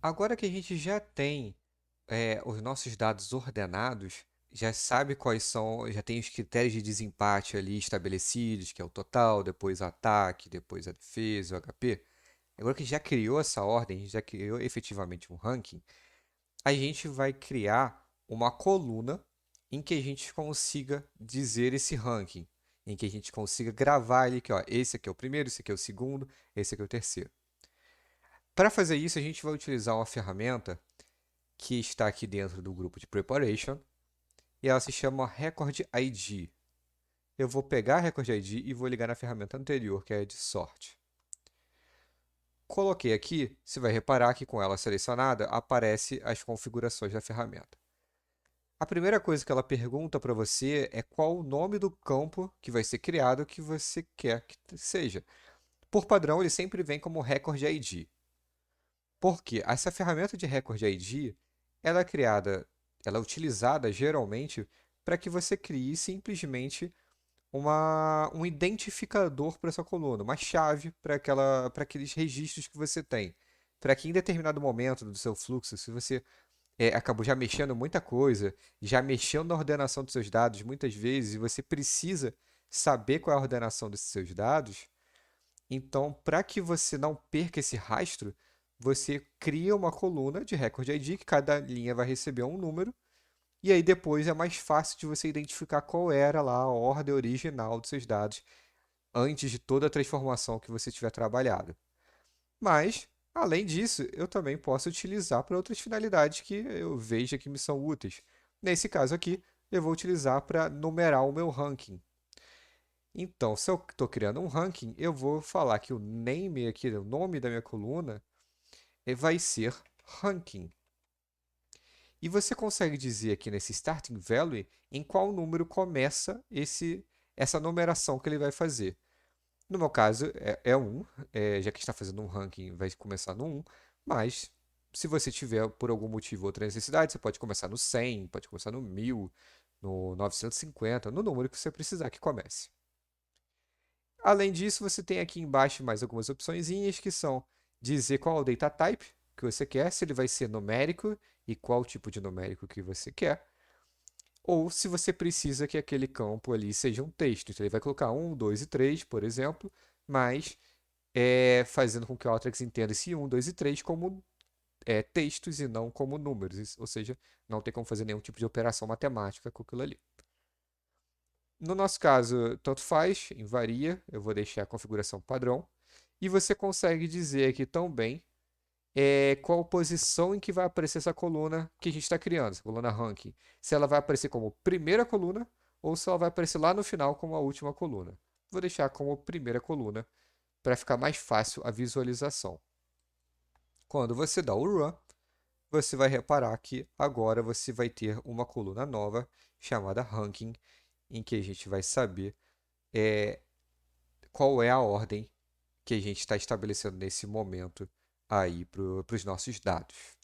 Agora que a gente já tem os nossos dados ordenados, já sabe quais são, já tem os critérios de desempate ali estabelecidos, que é o total, depois o ataque, depois a defesa, o HP. Agora que já criou essa ordem, já criou efetivamente um ranking, a gente vai criar uma coluna em que a gente consiga dizer esse ranking, em que a gente consiga gravar ali que ó, esse aqui é o primeiro, esse aqui é o segundo, esse aqui é o terceiro. Para fazer isso, a gente vai utilizar uma ferramenta que está aqui dentro do grupo de Preparation e ela se chama Record ID. Eu vou pegar a Record ID e vou ligar na ferramenta anterior, que é a de sorte. Coloquei aqui, você vai reparar que com ela selecionada, aparece as configurações da ferramenta. A primeira coisa que ela pergunta para você é qual o nome do campo que vai ser criado que você quer que seja. Por padrão, ele sempre vem como Record ID. Por quê? Essa ferramenta de Record ID, ela é criada, ela é utilizada geralmente para que você crie simplesmente um identificador para essa coluna, uma chave para aqueles registros que você tem. Para que em determinado momento do seu fluxo, se você acabou já mexendo muita coisa, já mexeu na ordenação dos seus dados muitas vezes, e você precisa saber qual é a ordenação desses seus dados, então, para que você não perca esse rastro, você cria uma coluna de Record ID, que cada linha vai receber um número, e aí depois é mais fácil de você identificar qual era lá a ordem original dos seus dados antes de toda a transformação que você tiver trabalhado. Mas, além disso, eu também posso utilizar para outras finalidades que eu veja que me são úteis. Nesse caso aqui, eu vou utilizar para numerar o meu ranking. Então, se eu estou criando um ranking, eu vou falar que o name aqui, o nome da minha coluna, vai ser ranking. E você consegue dizer aqui nesse starting value em qual número começa essa numeração que ele vai fazer. No meu caso, é 1, já que está fazendo um ranking, vai começar no 1, mas se você tiver por algum motivo outra necessidade, você pode começar no 100, pode começar no 1000, no 950, no número que você precisar que comece. Além disso, você tem aqui embaixo mais algumas opçõezinhas que são dizer qual é o data type que você quer, se ele vai ser numérico e qual tipo de numérico que você quer, ou se você precisa que aquele campo ali seja um texto. Então ele vai colocar 1, 2 e 3, por exemplo, mas fazendo com que o Alteryx entenda esse 1, 2 e 3 como textos e não como números, ou seja, não tem como fazer nenhum tipo de operação matemática com aquilo ali. No nosso caso, tanto faz, varia, eu vou deixar a configuração padrão. E você consegue dizer aqui também qual posição em que vai aparecer essa coluna que a gente está criando, essa coluna ranking. Se ela vai aparecer como primeira coluna ou se ela vai aparecer lá no final como a última coluna. Vou deixar como primeira coluna para ficar mais fácil a visualização. Quando você dá o run, você vai reparar que agora você vai ter uma coluna nova chamada ranking, em que a gente vai saber é, qual é a ordem que a gente está estabelecendo nesse momento aí para os nossos dados.